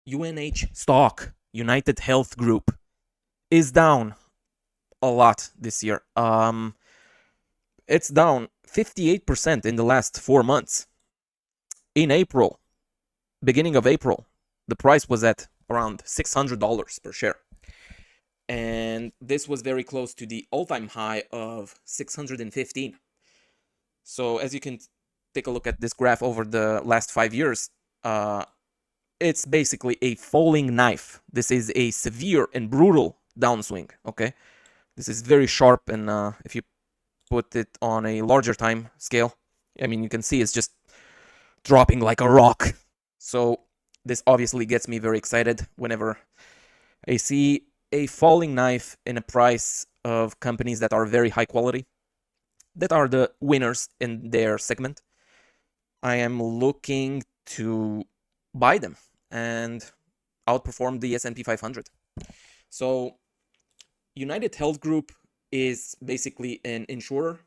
UNH Stock, UnitedHealth Group, is down a lot this year. It's down 58% in the last 4 months. In April, beginning of April, the price was at around $600 per share. And this was very close to the all-time high of 615. So as you can take a look at this graph over the last 5 years, it's basically a falling knife. This is a severe and brutal downswing, okay? This is very sharp, and if you put it on a larger time scale, I mean, you can see it's just dropping like a rock. So this obviously gets me very excited whenever I see a falling knife in a price of companies that are very high quality, that are the winners in their segment. I am looking to buy them and outperform the S&P 500. So UnitedHealth Group is basically an insurer,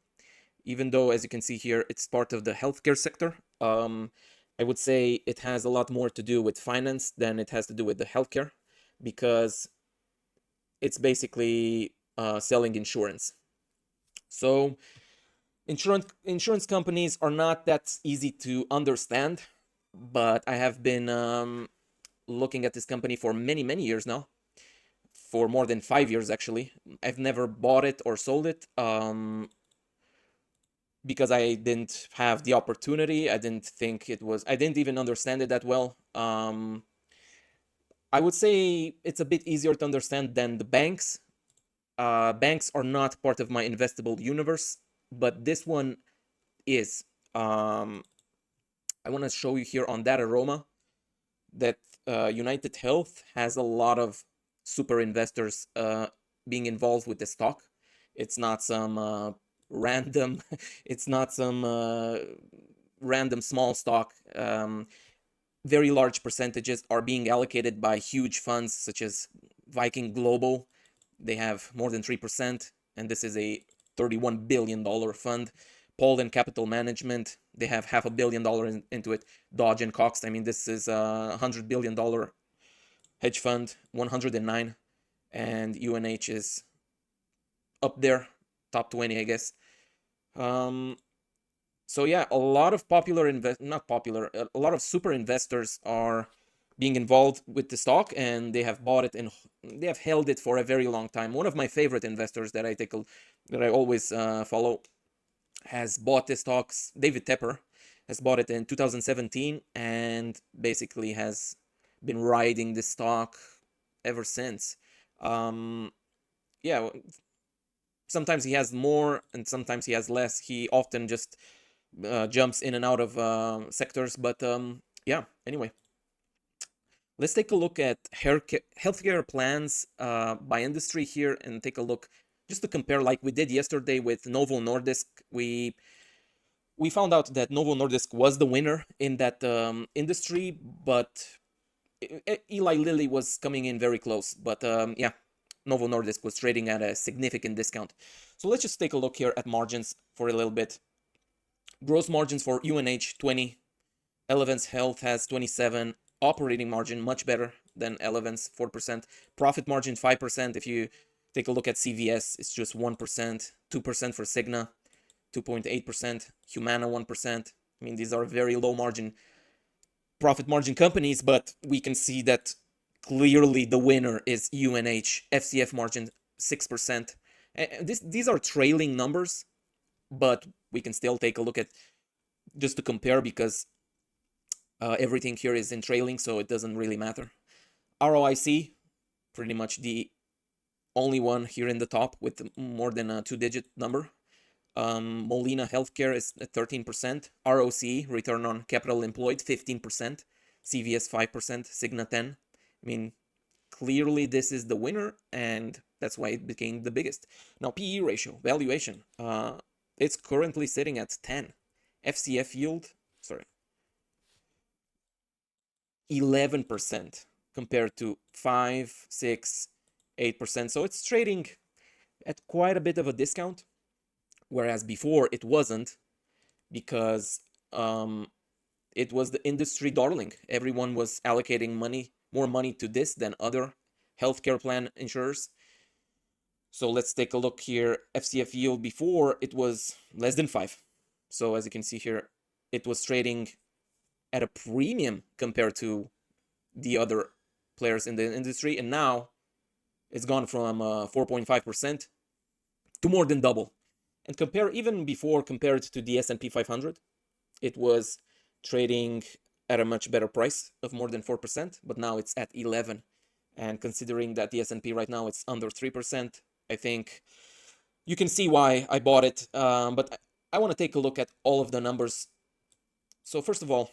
even though, as you can see here, it's part of the healthcare sector. I would say it has a lot more to do with finance than it has to do with the healthcare, because it's basically selling insurance. So insurance companies are not that easy to understand, but I have been looking at this company for many years now, for more than 5 years actually. I've never bought it or sold it because I didn't have the opportunity. I didn't even understand it that well. I would say it's a bit easier to understand than the banks. Banks are not part of my investable universe, but this one is. I want to show you here on that aroma that United Health has a lot of super investors being involved with the stock. It's not some random, it's not some random small stock. Very large percentages are being allocated by huge funds such as Viking Global. They have more than 3%, and this is a $31 billion fund. Poland Capital Management, they have $500 million into it. Dodge and Cox, I mean, this is a $100 billion hedge fund, 109, and UNH is up there, top 20, I guess. So yeah, a lot of a lot of super investors are being involved with the stock, and they have bought it and they have held it for a very long time. One of my favorite investors that I always follow has bought the stocks. David Tepper has bought it in 2017 and basically has been riding the stock ever since. Yeah, sometimes he has more and sometimes he has less. He often just jumps in and out of sectors, but yeah, anyway. Let's take a look at healthcare plans by industry here and take a look just to compare like we did yesterday with Novo Nordisk. We found out that Novo Nordisk was the winner in that industry, but Eli Lilly was coming in very close. But yeah, Novo Nordisk was trading at a significant discount. So let's just take a look here at margins for a little bit. Gross margins for UNH 20, Elevance Health has 27. Operating margin much better than Elevance, 4%. Profit margin 5%. If you take a look at CVS, it's just 1%, 2% for Cigna, 2.8%, Humana 1%. I mean, these are very low margin profit margin companies, but we can see that clearly the winner is UNH. FCF margin 6%. And these are trailing numbers, but we can still take a look at just to compare, because everything here is in trailing, so it doesn't really matter. ROIC, pretty much the only one here in the top with more than a 2-digit number. Molina Healthcare is at 13%. ROC, return on capital employed, 15%. CVS 5%. Cigna 10. I mean, clearly this is the winner, and that's why it became the biggest. Now, PE ratio, valuation, it's currently sitting at 10. FCF yield, 11% compared to 5, 6, 8%. So it's trading at quite a bit of a discount, whereas before it wasn't, because it was the industry darling. Everyone was allocating more money to this than other healthcare plan insurers. So let's take a look here. FCF yield before, it was less than 5. So as you can see here, it was trading at a premium compared to the other players in the industry. And now it's gone from 4.5% to more than double. And even before compared to the S&P 500, it was trading at a much better price of more than 4%, but now it's at 11. And considering that the S&P right now it's under 3%, I think you can see why I bought it. But I want to take a look at all of the numbers. So first of all,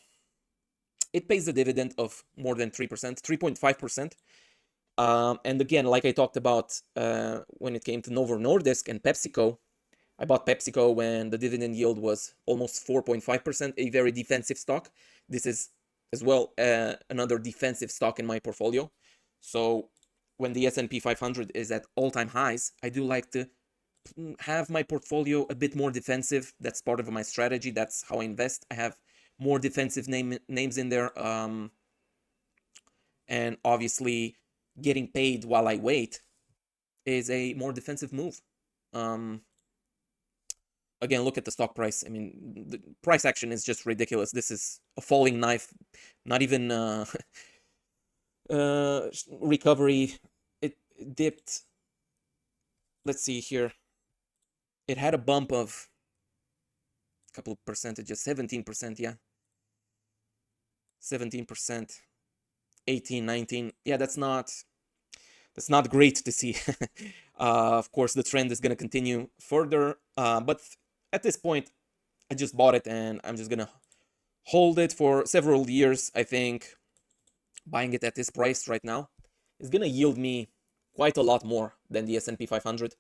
it pays a dividend of more than 3%, 3.5%. And again, like I talked about when it came to Novo Nordisk and PepsiCo, I bought PepsiCo when the dividend yield was almost 4.5%, a very defensive stock. This is as well another defensive stock in my portfolio. So when the S&P 500 is at all-time highs, I do like to have my portfolio a bit more defensive. That's part of my strategy. That's how I invest. I have more defensive names in there. And obviously, getting paid while I wait is a more defensive move. Again, look at the stock price. I mean, the price action is just ridiculous. This is a falling knife, not even recovery. It dipped. Let's see here. It had a bump of a couple of percentages, 17%, yeah. 17%, 18, 19. Yeah, that's not great to see. Of course, the trend is going to continue further, but at this point, I just bought it and I'm just going to hold it for several years. I think buying it at this price right now is going to yield me quite a lot more than the S&P 500.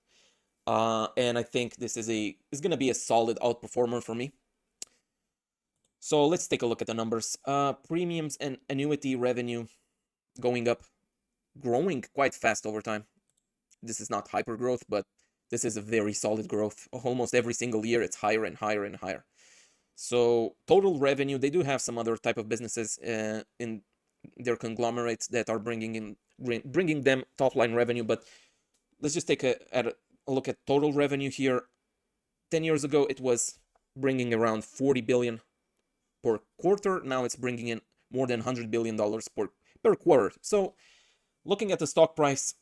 And I think this is going to be a solid outperformer for me. So let's take a look at the numbers. Premiums and annuity revenue going up, growing quite fast over time. This is not hyper growth, but this is a very solid growth. Almost every single year, it's higher and higher and higher. So total revenue, they do have some other type of businesses in their conglomerates that are bringing them top line revenue. But let's just take a look at total revenue here. 10 years ago, it was bringing around 40 billion per quarter. Now it's bringing in more than $100 billion per quarter. So looking at the stock price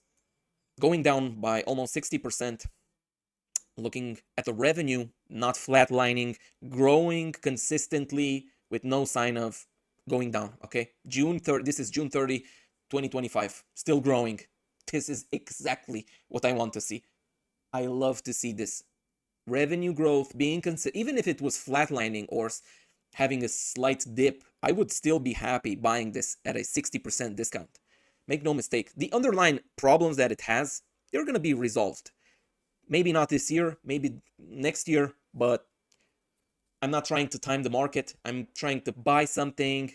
going down by almost 60%, looking at the revenue not flatlining, growing consistently with no sign of going down, okay? This is June 30, 2025, still growing. This is exactly what I want to see. I love to see this revenue growth being consistent. Even if it was flatlining or having a slight dip, I would still be happy buying this at a 60% discount. Make no mistake, the underlying problems that it has, they're going to be resolved. Maybe not this year, maybe next year, but I'm not trying to time the market. I'm trying to buy something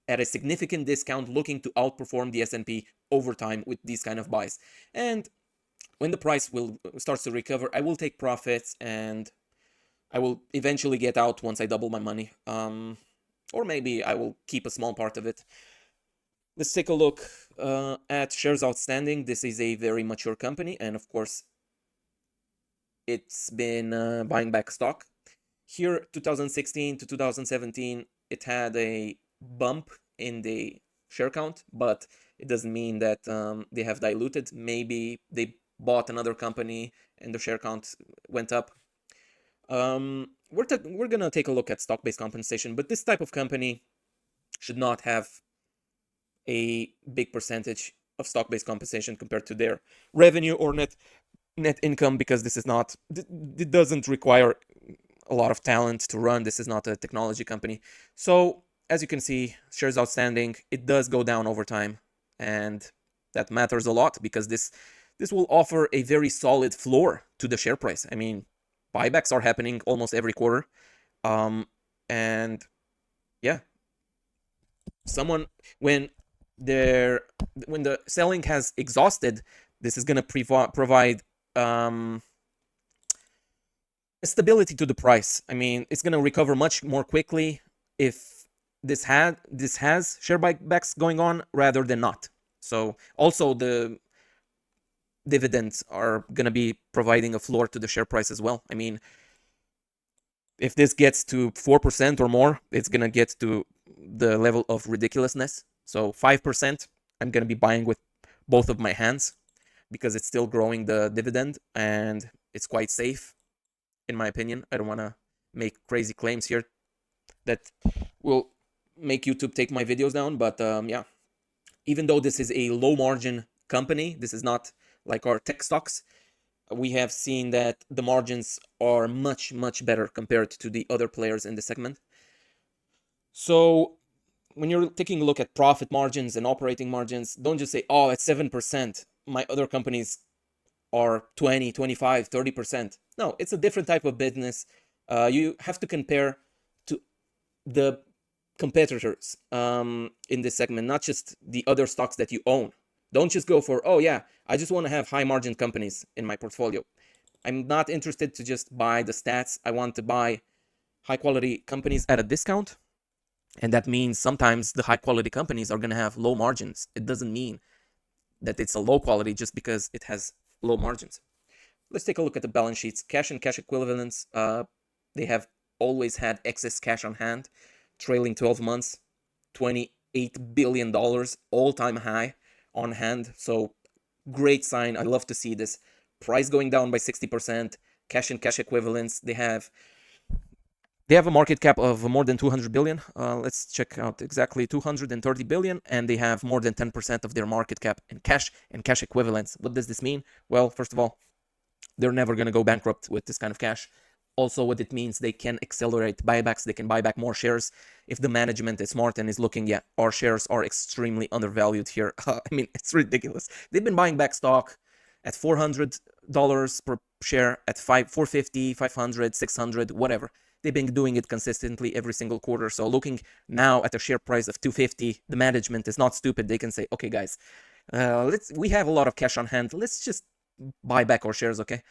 at a significant discount, looking to outperform the S&P over time with these kind of buys. And when the price starts to recover, I will take profits and I will eventually get out once I double my money. Or maybe I will keep a small part of it. Let's take a look at shares outstanding. This is a very mature company, and of course, it's been buying back stock. Here, 2016 to 2017, it had a bump in the share count, but it doesn't mean that they have diluted. Maybe they bought another company and the share count went up. We're gonna take a look at stock-based compensation, but this type of company should not have a big percentage of stock-based compensation compared to their revenue or net income, because it doesn't require a lot of talent to run. This is not a technology company. So as you can see, shares outstanding, it does go down over time, and that matters a lot because this will offer a very solid floor to the share price. I mean, buybacks are happening almost every quarter, and yeah, when the selling has exhausted, this is going to provide stability to the price. I mean, it's going to recover much more quickly if this has share buybacks going on rather than not. So also the dividends are going to be providing a floor to the share price as well. I mean, if this gets to 4% or more, it's going to get to the level of ridiculousness. So 5%, I'm going to be buying with both of my hands because it's still growing the dividend and it's quite safe, in my opinion. I don't want to make crazy claims here that will make YouTube take my videos down. But yeah, even though this is a low margin company, this is not like our tech stocks. We have seen that the margins are much, much better compared to the other players in the segment. So when you're taking a look at profit margins and operating margins, don't just say, oh, it's 7%. My other companies are 20, 25, 30%. No, it's a different type of business. You have to compare to the competitors in this segment, not just the other stocks that you own. Don't just go for, oh yeah, I just want to have high margin companies in my portfolio. I'm not interested to just buy the stats. I want to buy high quality companies at a discount. And that means sometimes the high quality companies are going to have low margins. It doesn't mean that it's a low quality just because it has low margins. Let's take a look at the balance sheets. Cash and cash equivalents. They have always had excess cash on hand. Trailing 12 months, $28 billion, all-time high on hand. So great sign. I love to see this. Price going down by 60%. Cash and cash equivalents. They have a market cap of more than 200 billion. Let's check out exactly 230 billion, and they have more than 10% of their market cap in cash and cash equivalents. What does this mean? Well, first of all, they're never going to go bankrupt with this kind of cash. Also, what it means, they can accelerate buybacks. They can buy back more shares if the management is smart and is looking, yeah, our shares are extremely undervalued here. I mean, it's ridiculous. They've been buying back stock at $400 per share, at 450, 500, 600, whatever. They've been doing it consistently every single quarter. So looking now at a share price of 250, the management is not stupid. They can say, okay, guys, we have a lot of cash on hand. Let's just buy back our shares, okay?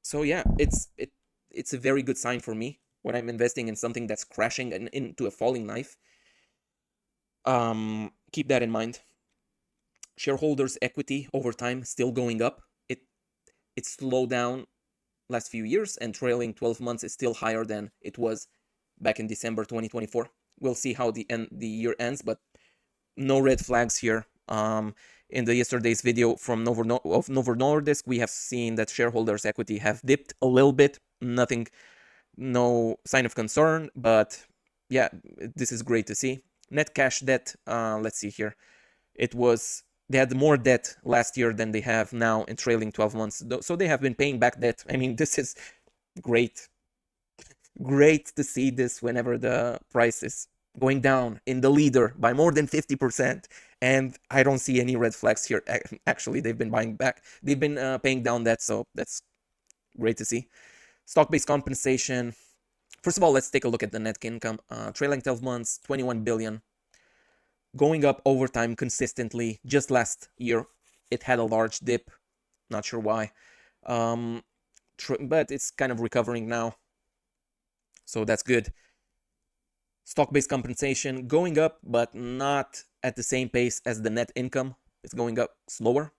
So yeah, it's a very good sign for me when I'm investing in something that's crashing and into a falling knife. Keep that in mind. Shareholders' equity over time still going up. It slowed down last few years, and trailing 12 months is still higher than it was back in December 2024. We'll see how the year ends, but no red flags here. In the yesterday's video from Novo Nordisk, we have seen that shareholders' equity have dipped a little bit. Nothing, no sign of concern, but yeah, this is great to see. Net cash debt, let's see here. They had more debt last year than they have now in trailing 12 months. So they have been paying back debt. I mean, this is great. Great to see this whenever the price is going down in the leader by more than 50%. And I don't see any red flags here. Actually, they've been buying back. They've been paying down debt, so that's great to see. Stock-based compensation. First of all, let's take a look at the net income. Trailing 12 months, 21 billion. Going up over time consistently. Just last year, it had a large dip. Not sure why. But it's kind of recovering now. So that's good. Stock-based compensation going up, but not at the same pace as the net income. It's going up slower.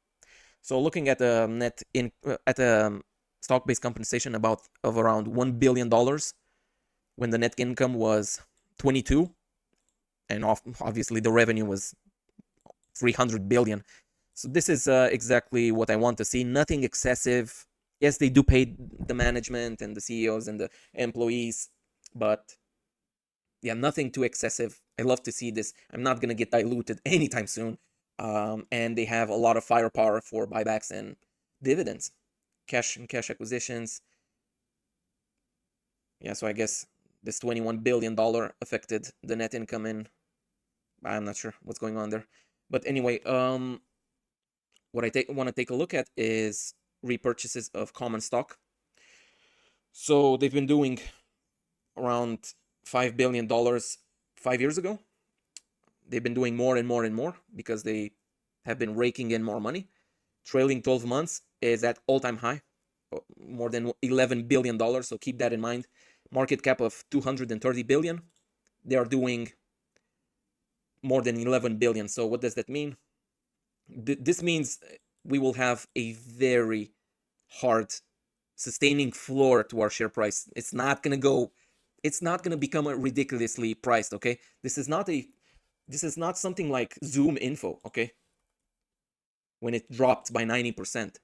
So looking at the stock-based compensation of around $1 billion when the net income was 22, and obviously the revenue was 300 billion. So this is exactly what I want to see. Nothing excessive. Yes, they do pay the management and the CEOs and the employees, but yeah, nothing too excessive. I love to see this. I'm not going to get diluted anytime soon. And they have a lot of firepower for buybacks and dividends. Cash and cash acquisitions. Yeah, so I guess this $21 billion affected the net income, and I'm not sure what's going on there. But anyway, what I want to take a look at is repurchases of common stock. So they've been doing around $5 billion 5 years ago. They've been doing more and more and more because they have been raking in more money. Trailing 12 months is at all-time high, more than $11 billion. So keep that in mind. market cap of 230 billion. They are doing more than 11 billion. So what does that mean? This means we will have a very hard sustaining floor to our share price. It's not going to become a ridiculously priced, okay? This is not something like Zoom info, okay? When it dropped by 90%.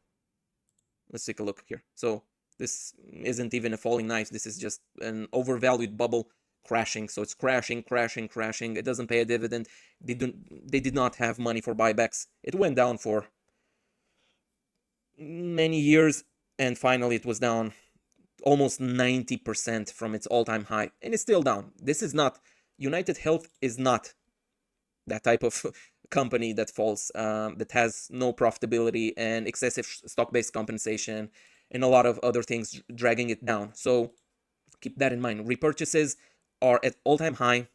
Let's take a look here. So this isn't even a falling knife. This is just an overvalued bubble crashing. So it's crashing. It doesn't pay a dividend. They did not have money for buybacks. It went down for many years, and finally it was down almost 90% from its all-time high, and it's still down. This is not, UnitedHealth is not that type of company that falls, that has no profitability and excessive stock-based compensation and a lot of other things dragging it down. So keep that in mind. Repurchases are at all-time high.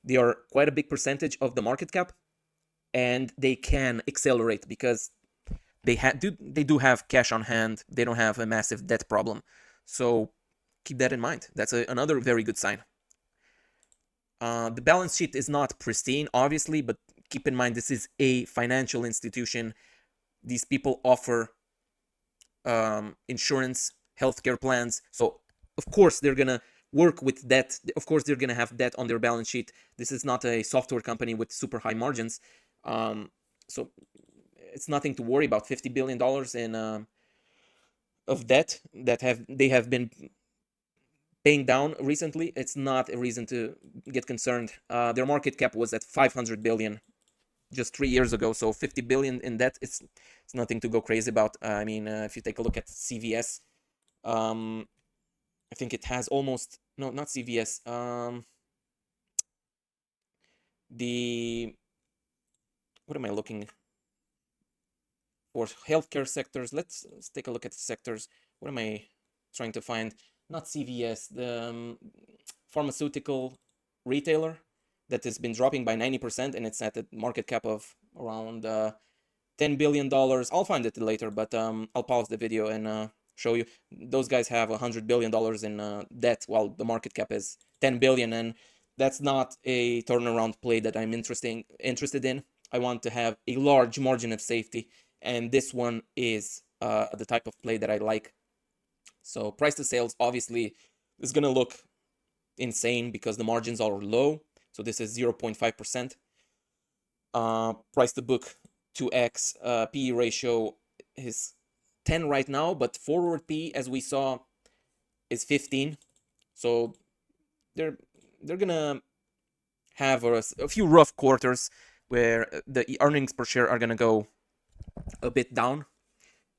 They are quite a big percentage of the market cap, and they can accelerate because they do have cash on hand. They don't have a massive debt problem. So keep that in mind. That's another very good sign. The balance sheet is not pristine, obviously, but keep in mind this is a financial institution. These people offer insurance, healthcare plans. So of course they're gonna work with debt. Of course they're gonna have debt on their balance sheet. This is not a software company with super high margins. So it's nothing to worry about. $50 billion in of debt that they have been paying down recently. It's not a reason to get concerned. Their market cap was at 500 billion just 3 years ago. So 50 billion in debt, it's nothing to go crazy about. I mean, if you take a look at CVS, I think it has almost, no, not CVS. What am I looking for? Healthcare sectors. Let's take a look at the sectors. What am I trying to find? Not CVS, the pharmaceutical retailer that has been dropping by 90%, and it's at a market cap of around $10 billion. I'll find it later, but I'll pause the video and show you. Those guys have $100 billion in debt, while the market cap is 10 billion, and that's not a turnaround play that I'm interested in. I want to have a large margin of safety, and this one is the type of play that I like. So price to sales obviously is going to look insane because the margins are low. So this is 0.5%. Price to book 2x. PE ratio is 10 right now, but forward PE, as we saw, is 15. So they're going to have a few rough quarters where the earnings per share are going to go a bit down.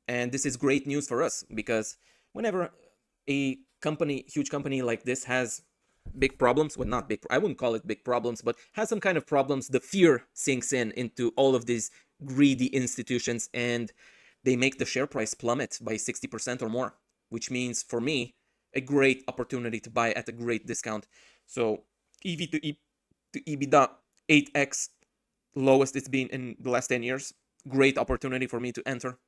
And this is great news for us because whenever a huge company like this has big problems, well, not big, I wouldn't call it big problems, but has some kind of problems, the fear sinks into all of these greedy institutions, and they make the share price plummet by 60% or more, which means for me, a great opportunity to buy at a great discount. So EV to EBITDA, 8x, lowest it's been in the last 10 years. Great opportunity for me to enter.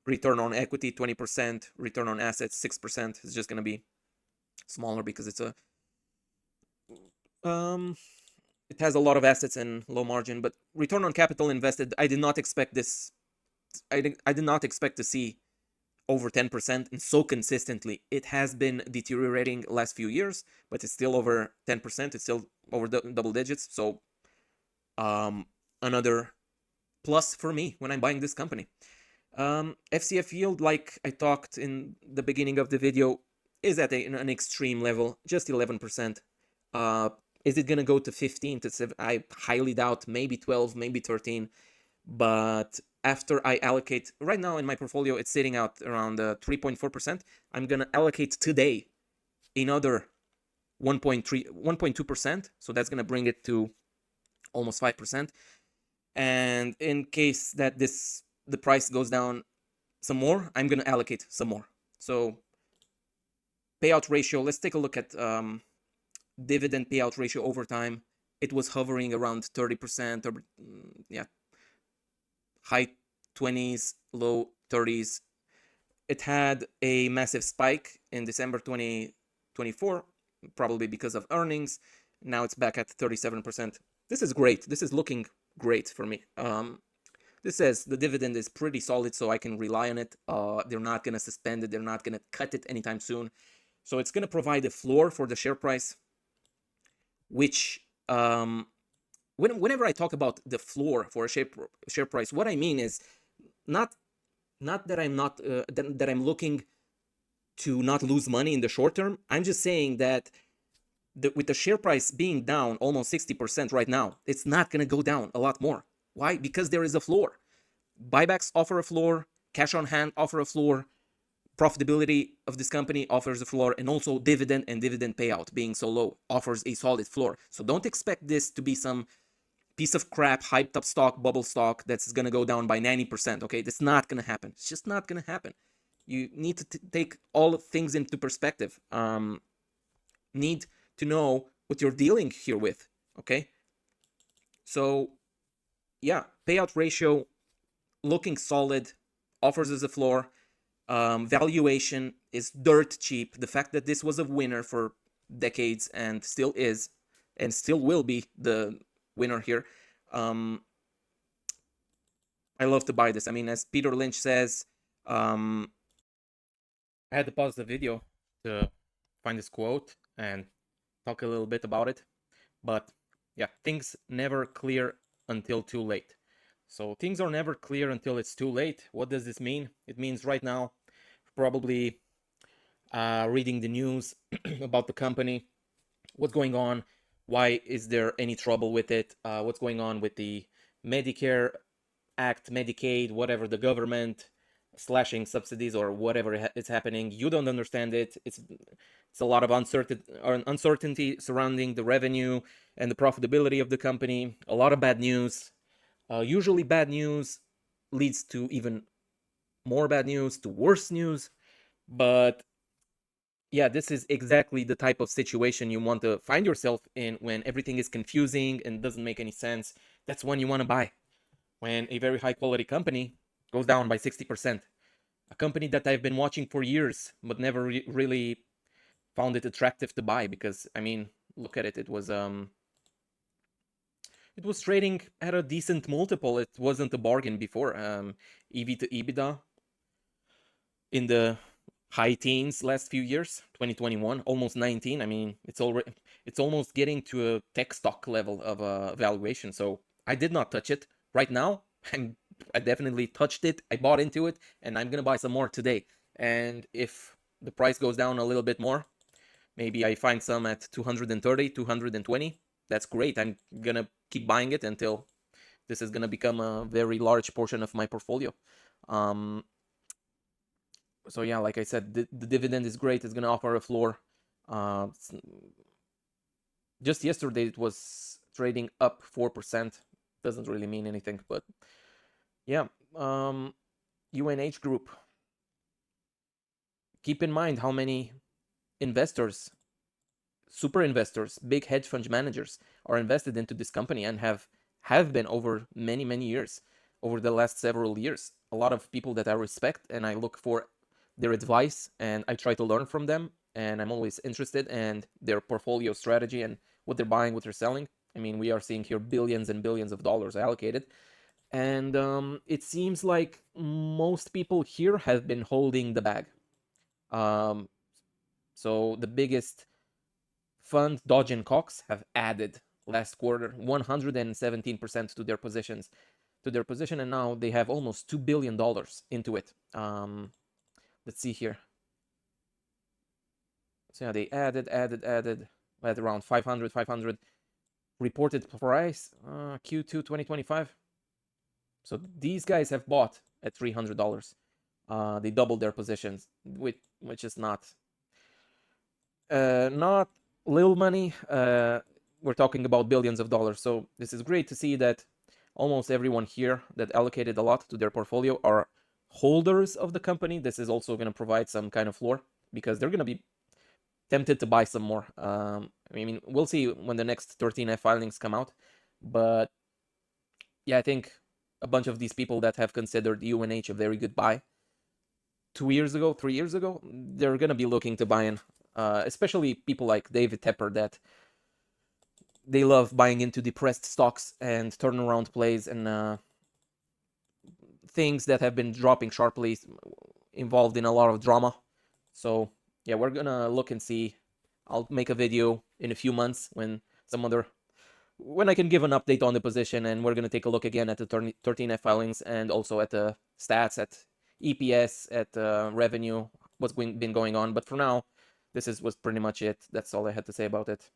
Return on equity 20%, return on assets 6%. It's just gonna be smaller because it's it has a lot of assets and low margin. But return on capital invested, I did not expect this. I did not expect to see over 10% and so consistently. It has been deteriorating last few years, but it's still over 10%. It's still over double digits. So another plus for me when I'm buying this company. FCF yield, like I talked in the beginning of the video, is at an extreme level, just 11%. Is it gonna go to 15 to 7? I highly doubt. Maybe 12, maybe 13. But after I allocate, right now in my portfolio, it's sitting out around 3.4%. I'm gonna allocate today another 1.2%. So that's gonna bring it to almost 5%. And in case that the price goes down some more, I'm gonna allocate some more. So payout ratio, let's take a look at dividend payout ratio over time. It was hovering around 30%, or yeah, high 20s, low 30s. it had a massive spike in December 2024, probably because of earnings. Now it's back at 37%. This is great. This is looking great for me. This says the dividend is pretty solid, so I can rely on it. They're not going to suspend it. They're not going to cut it anytime soon. So it's going to provide a floor for the share price, which whenever I talk about the floor for a share price, what I mean is not that I'm not that I'm looking to not lose money in the short term. I'm just saying that with the share price being down almost 60% right now, it's not going to go down a lot more. Why? Because there is a floor. Buybacks offer a floor, cash on hand offer a floor, profitability of this company offers a floor, and also dividend and dividend payout being so low offers a solid floor. So don't expect this to be some piece of crap, hyped up stock, bubble stock that's going to go down by 90%. Okay, that's not going to happen. It's just not going to happen. You need to take all things into perspective. Need to know what you're dealing here with. Okay, so yeah, payout ratio looking solid, offers as a floor. Valuation is dirt cheap. The fact that this was a winner for decades and still is, and still will be the winner here. I love to buy this. I mean, as Peter Lynch says, I had to pause the video to find this quote and talk a little bit about it. But yeah, things never clear until too late. So things are never clear until it's too late. What does this mean? It means right now, probably reading the news about the company, what's going on, why is there any trouble with it, what's going on with the Medicare Act, Medicaid, whatever, the government slashing subsidies or whatever is happening. You don't understand it. It's a lot of uncertainty surrounding the revenue and the profitability of the company. A lot of bad news. Usually bad news leads to even more bad news, to worse news. But yeah, this is exactly the type of situation you want to find yourself in when everything is confusing and doesn't make any sense. That's when you want to buy. When a very high quality company goes down by 60%. A company that I've been watching for years, but never really found it attractive to buy because, I mean, look at it. It was trading at a decent multiple. It wasn't a bargain before. EV to EBITDA in the high teens last few years, 2021, almost 19. I mean, it's almost getting to a tech stock level of valuation. So I did not touch it. Right now, I definitely touched it. I bought into it, and I'm gonna buy some more today. And if the price goes down a little bit more, maybe I find some at 230, 220. That's great. I'm gonna keep buying it until this is gonna become a very large portion of my portfolio. So yeah, like I said, the dividend is great. It's gonna offer a floor. Just yesterday it was trading up 4%. Doesn't really mean anything, but yeah. UNH Group. Keep in mind how many investors, super investors, big hedge fund managers are invested into this company and have been over many years, over the last several years. A lot of people that I respect and I look for their advice and I try to learn from them, and I'm always interested in their portfolio strategy and what they're buying, what they're selling. I mean, we are seeing here billions and billions of dollars allocated, and it seems like most people here have been holding the bag. So the biggest fund, Dodge and Cox, have added last quarter 117% to their positions, and now they have almost $2 billion into it. Let's see here. So yeah, they added at around 500 reported price, Q2 2025. So these guys have bought at $300. They doubled their positions, which is not little money. We're talking about billions of dollars. So this is great to see that almost everyone here that allocated a lot to their portfolio are holders of the company. This is also going to provide some kind of floor because they're going to be tempted to buy some more. I mean, we'll see when the next 13F filings come out. But yeah, I think a bunch of these people that have considered UNH a very good buy 2 years ago, 3 years ago, they're gonna be looking to buy in. Especially people like David Tepper, that they love buying into depressed stocks and turnaround plays and things that have been dropping sharply, involved in a lot of drama. So yeah, we're gonna look and see. I'll make a video in a few months when I can give an update on the position, and we're gonna take a look again at the 13F filings and also at the stats, at EPS, at revenue, what's been going on. But for now, was pretty much it. That's all I had to say about it.